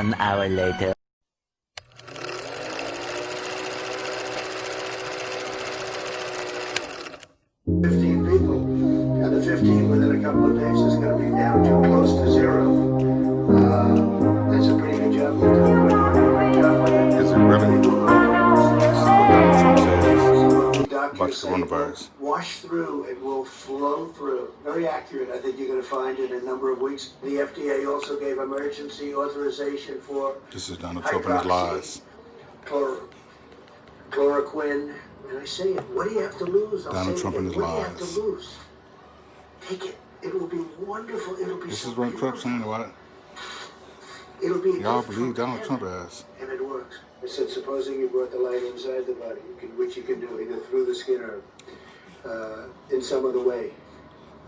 1 hour later. 15 people, and the 15 within a couple of days is going to be down to close to zero. That's a pretty good job they've done. Is it really? This is what Donald Trump says about the coronavirus. Wash through, it will flow through. Very accurate. I think you're going to find in a number of weeks. The FDA also gave emergency authorization for This is Donald Trump and his lies. Chloroquine. And I say it, what do you have to lose? Donald Trump and his lies. What do you have to lose? Take it. It will be wonderful. It'll be This is what Trump saying about it. It'll be Y'all believe Donald Trump has. And it works. I said, supposing you brought the light inside the body, which you can do either through the skin or in some other way.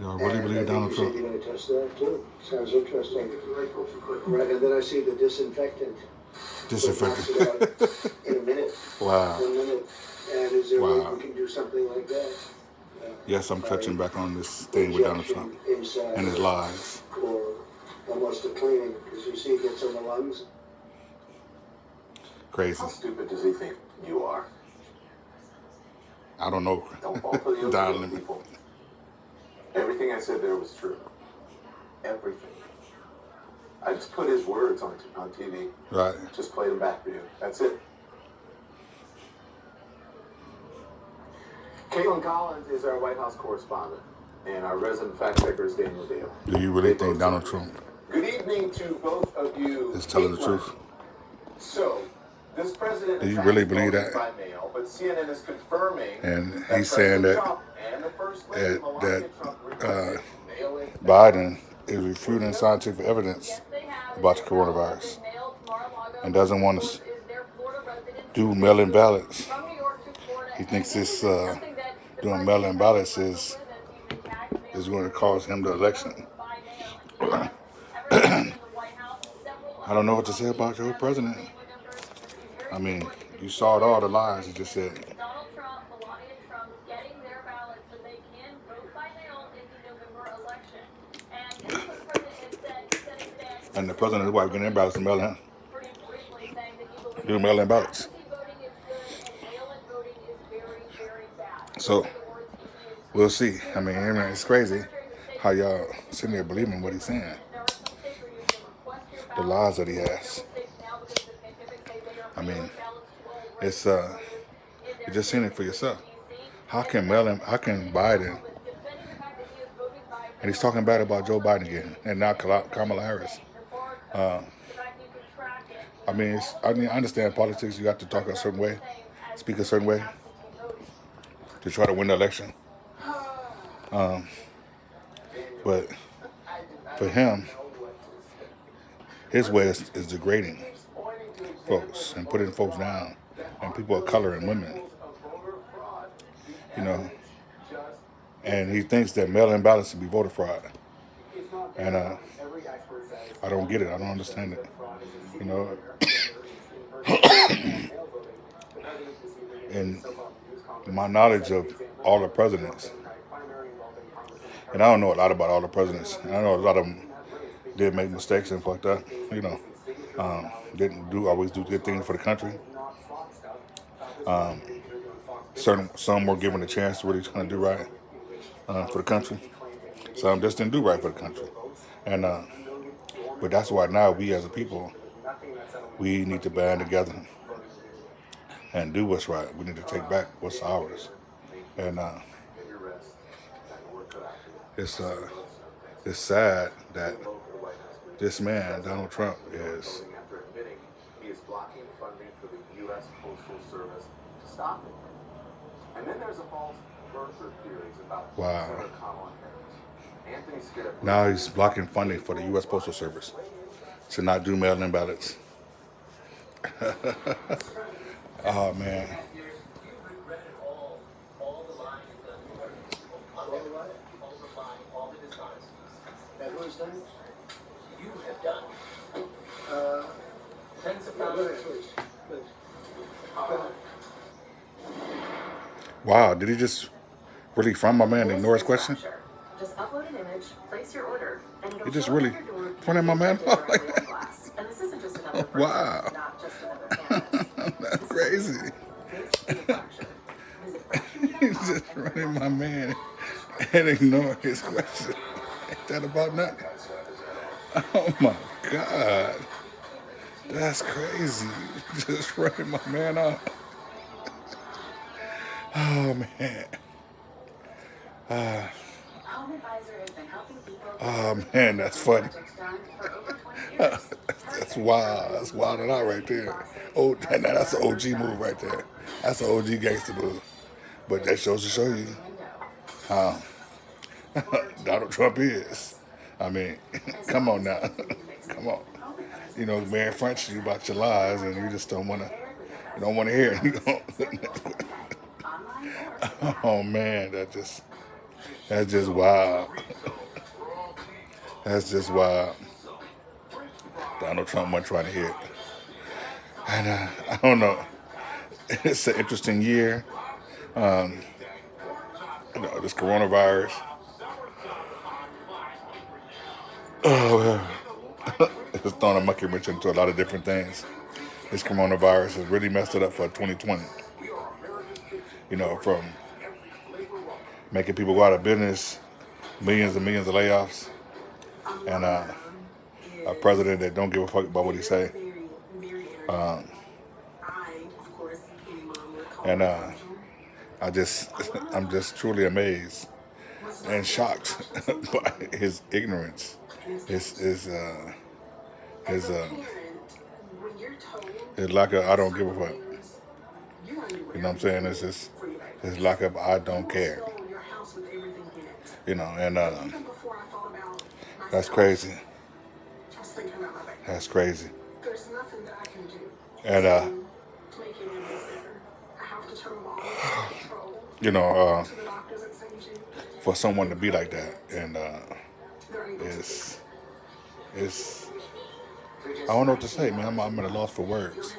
Y'all really believe Donald Trump? You're going to test that too. Sounds interesting. Right, and then I see the disinfectant. Disinfectant. In a minute. Wow. 1 minute. And is there a way we can do something like that? Yes, I'm touching back on this thing with Donald Trump and his lies. Or almost a cleaning, because you see it gets on the lungs. Crazy. How stupid does he think you are? I don't know. Don't fall for the other people. Everything I said there was true. Everything. I just put his words on TV. Right. Just played them back for you. That's it. Caitlin Collins is our White House correspondent, and our resident fact checker is Daniel Dale. Do you really think Donald Trump Good evening to both of you. is telling the truth? So, this president Do you really believe that? by mail, but CNN is confirming And he's saying that that Biden is refuting scientific evidence about the coronavirus and doesn't want to do mail-in ballots. He thinks this doing mail-in ballots is going to cause him the election. I don't know what to say about your president. I mean, you saw it all, the lies he just said. Donald Trump, Melania Trump getting their ballots so they can vote by mail in the November election. And this is what the president had said today. And the president and his wife getting their ballots to mail in. Pretty briefly saying that he believes Do mail-in ballots. absentee voting is good and mail-in voting is very, very bad. So, we'll see. I mean, it's crazy how y'all sitting there believing what he's saying. The lies that he has. I mean, it's you just seen it for yourself. How can Biden, and he's talking bad about Joe Biden again, and now Kamala Harris. I mean, I understand politics. You have to talk a certain way, speak a certain way, to try to win the election. But for him, his way is degrading folks and putting folks down, and people of color and women, you know. And he thinks that mail-in ballots should be voter fraud. And I don't get it. I don't understand it. You know. And my knowledge of all the presidents, and I don't know a lot about all the presidents. I know a lot of them did make mistakes and fucked up, you know. Didn't always do good things for the country. Some were given a chance to really trying to do right for the country. Some just didn't do right for the country. And but that's why now we as a people, we need to band together and do what's right. We need to take back what's ours. And it's sad that this man, Donald Trump, is He is blocking funding for the U.S. Postal Service to stop it. And then there's a false birther theories about Senator Kamala Harris. Anthony Scarabelli. Now he's blocking funding for the U.S. Postal Service to not do mail-in ballots. Oh, man. You have done tens of thousands. Wow, did he just really from my man ignore his question? Just upload an image, place your order, and it'll He just show up really at your door front of my man. directly on glass. And this isn't just another Wow. That's crazy. He's just running my man and ignore his question. Ain't that about nothing? Oh my God. That's crazy. Just running my man off. Oh man. Oh man, that's funny. That's wild. That's wild and out right there. Oh, that's an OG move right there. That's an OG gangster move. But that shows to show you how Donald Trump is. I mean, come on now. Come on. You know, man fronts you about your lies and you just don't want to, you don't want to hear it. Oh man, that's just wild. That's just wild. Donald Trump wasn't trying to hear it. And I don't know. It's an interesting year. You know, this coronavirus. Oh, it's throwing a monkey wrench into a lot of different things. This coronavirus has really messed it up for 2020. You know, from making people go out of business, millions and millions of layoffs, and a president that don't give a fuck about what he say. And I'm just truly amazed and shocked by his ignorance, his lack of I don't give a fuck. You know what I'm saying? It's just his lack of I don't care. You know, and that's crazy. That's crazy. And you know, for someone to be like that, and it's I don't know what to say, man. I'm at a loss for words.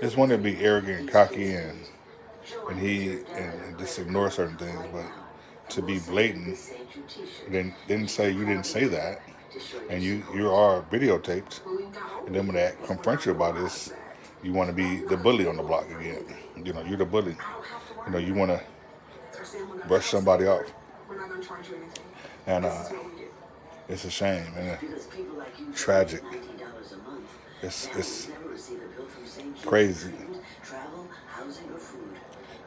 It's one to be arrogant and cocky and just ignore certain things, but to be blatant, didn't say you didn't say that, and you are videotaped, and then when they confront you about this, you want to be the bully on the block again. You know, you're the bully. You know, you want to brush somebody off, and it's a shame and tragic. It's crazy.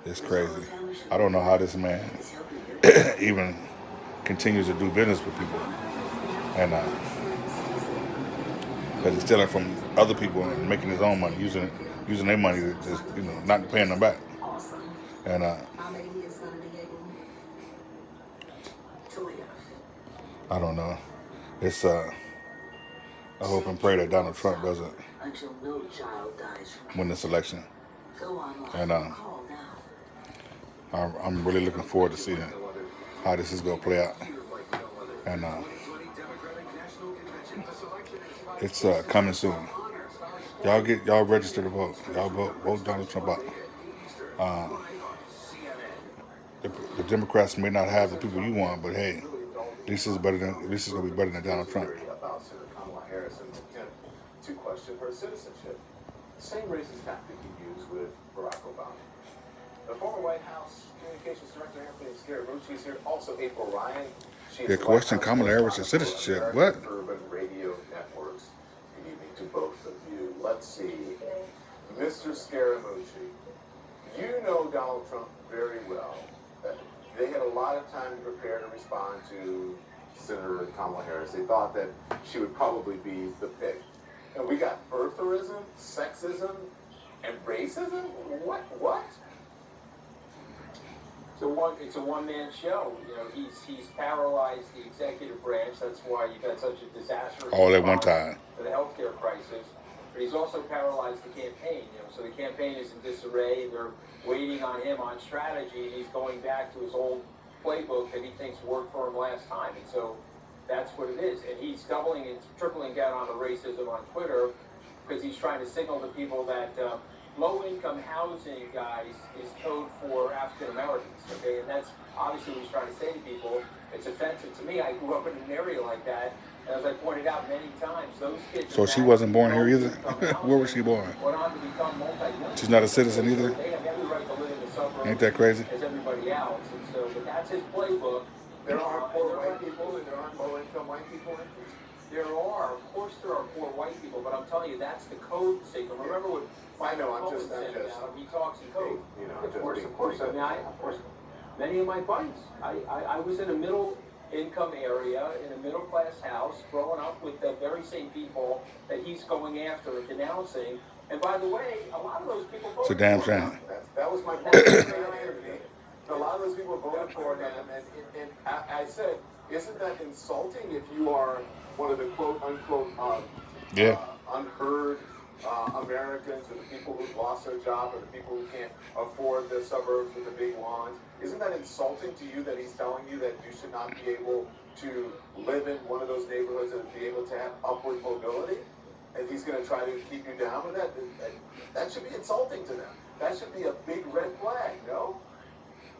It's crazy. I don't know how this man even continues to do business with people, and because he's stealing from other people and making his own money, using their money to just, you know, not paying them back. And I don't know. It's I hope and pray that Donald Trump doesn't win this election. And I'm really looking forward to seeing how this is going to play out. And it's coming soon. Y'all register to vote. Y'all vote Donald Trump out. The Democrats may not have the people you want, but hey, this is gonna be better than Donald Trump. About Senator Kamala Harris and attempt to question her citizenship. Same racist tactic he used with Barack Obama. The former White House Communications Director Anthony Scaramucci is here. Also, April Ryan. Yeah, question Kamala Harris' citizenship. What? Urban Radio Networks. Good evening to both of you. Let's see, Mr. Scaramucci. You know Donald Trump very well. They had a lot of time to prepare to respond to Senator Kamala Harris. They thought that she would probably be the pick. And we got birtherism, sexism, and racism? What? It's a one-man show. You know, he's paralyzed the executive branch. That's why you've had such a disastrous all at one time for the healthcare crisis. But he's also paralyzed the campaign. You know, so the campaign is in disarray. They're waiting on him on strategy, and he's going back to his old playbook that he thinks worked for him last time. And so that's what it is. And he's doubling and tripling down on the racism on Twitter because he's trying to signal to people that low-income housing, guys, is code for African Americans, okay? And that's obviously what he's trying to say to people. It's offensive to me. I grew up in an area like that, and as I pointed out many times, those kids. So she wasn't born here either? Where was she born? Went on to become multi-millionaires. She's not a citizen either? They have every right to live in the suburbs. Ain't that crazy? As everybody else, and so, but that's his playbook. There are poor white people and there aren't low-income white people in here. There are, of course, there are poor white people, but I'm telling you, that's the code signal. Remember what I know, I'm Cohen just, said now, he talks in code. you know, Of course. I mean, of course, many of my buddies. I was in a middle-income area, in a middle-class house, growing up with the very same people that he's going after and denouncing. And by the way, a lot of those people voted It's a damn for him. shame. That was my point. A lot of those people voted for him, and I said, isn't that insulting if you are one of the quote-unquote unheard Americans, or the people who've lost their job, or the people who can't afford the suburbs with the big lawns? Isn't that insulting to you that he's telling you that you should not be able to live in one of those neighborhoods and be able to have upward mobility? And he's going to try to keep you down with that? That should be insulting to them. That should be a big red flag, no?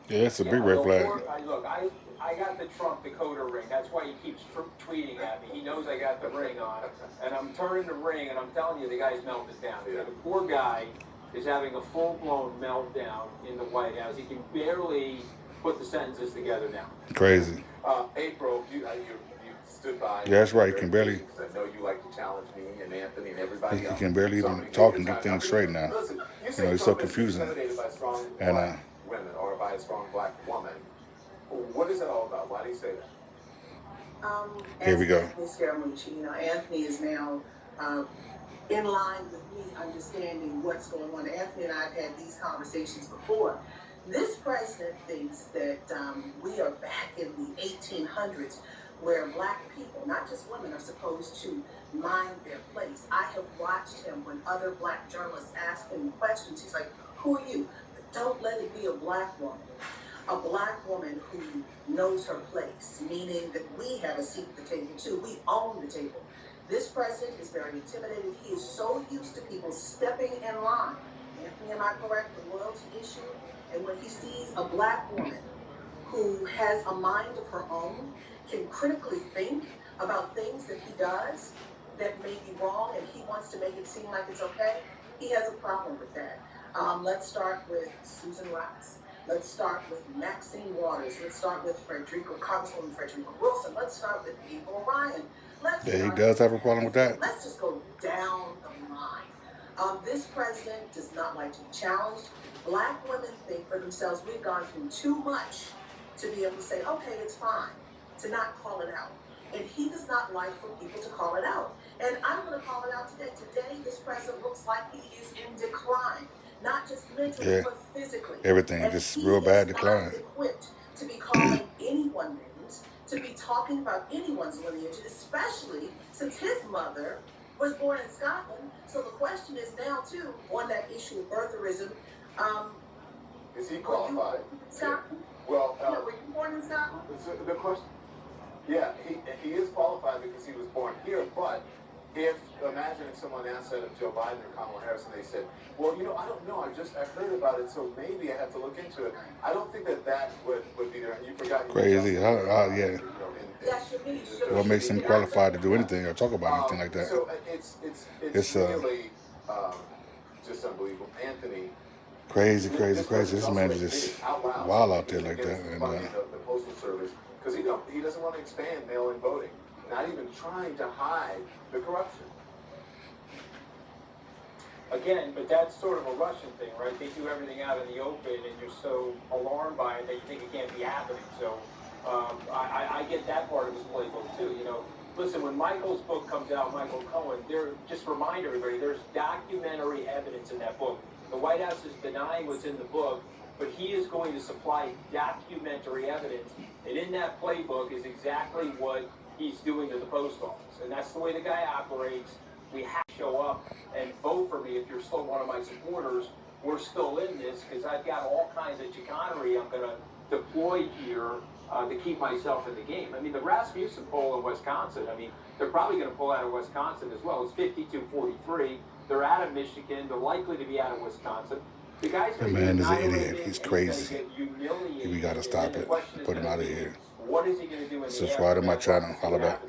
Yeah, it's a big red flag. Look, I got the Trump decoder ring. That's why he keeps tweeting at me. He knows I got the ring on. And I'm turning the ring, and I'm telling you, the guy's melted down. Yeah. The poor guy is having a full-blown meltdown in the White House. He can barely put the sentences together now. Crazy. April, you stood by. Yeah, that's right. He can barely. I know you like to challenge me and Anthony and everybody He else. can barely even talk and get things straight now. Listen, You know, he's so confusing. Intimidated by strong And black women or by a strong black woman. What is that all about? Why do you say that? Here we go. Anthony Scaramucci, Anthony is now in line with me understanding what's going on. Anthony and I have had these conversations before. This president thinks that we are back in the 1800s where black people, not just women, are supposed to mind their place. I have watched him when other black journalists ask him questions. He's like, who are you? Don't let it be a black woman. A black woman who knows her place, meaning that we have a seat at the table too. We own the table. This president is very intimidated. He is so used to people stepping in line. Anthony, am I correct? The loyalty issue. And when he sees a black woman who has a mind of her own, can critically think about things that he does that may be wrong, and he wants to make it seem like it's okay, he has a problem with that. Let's start with Susan Rice. Let's start with Maxine Waters. Let's start with Congresswoman Frederica Wilson. Let's start with April Ryan. Yeah, he does have a problem with that. Let's just go down the line. This president does not like to be challenged. Black women think for themselves, we've gone through too much to be able to say, okay, it's fine, to not call it out. And he does not like for people to call it out. And I'm going to call it out today. Today, this president looks like he is in decline. Not just mentally, but physically. Everything, and just real bad decline. He is not equipped to be calling anyone names, to be talking about anyone's lineage, especially since his mother was born in Scotland. So the question is now, too, on that issue of birtherism. Is he qualified? Scotland? Well, were you born in Scotland? The question, yeah, he is qualified because he was born here, but imagine if someone asked that of Joe Biden or Kamala Harris and they said, well, I don't know, I heard about it, so maybe I have to look into it. I don't think that would be there. And you forgot. Crazy. Yeah. Yes, What makes him qualified to do anything or talk about anything like that? So it's really just unbelievable. Anthony. Crazy. This man is just wild out there like that. And, the Postal Service, because he doesn't want to expand mail-in voting, not even trying to hide the corruption. Again, but that's sort of a Russian thing, right? They do everything out in the open, and you're so alarmed by it that you think it can't be happening. So I get that part of his playbook too. Listen, when Michael's book comes out, Michael Cohen, just remind everybody, there's documentary evidence in that book. The White House is denying what's in the book, but he is going to supply documentary evidence, and in that playbook is exactly what he's doing to the post office. And that's the way the guy operates. We have to show up and vote for me if you're still one of my supporters. We're still in this because I've got all kinds of chicanery I'm going to deploy here to keep myself in the game. I mean, the Rasmussen poll in Wisconsin, I mean, they're probably going to pull out of Wisconsin as well. It's 52-43. They're out of Michigan. They're likely to be out of Wisconsin. The guy's That man is an idiot. He's crazy. We got to stop it. Put him out of here. What is he going to do in the Subscribe to my channel. Holla back.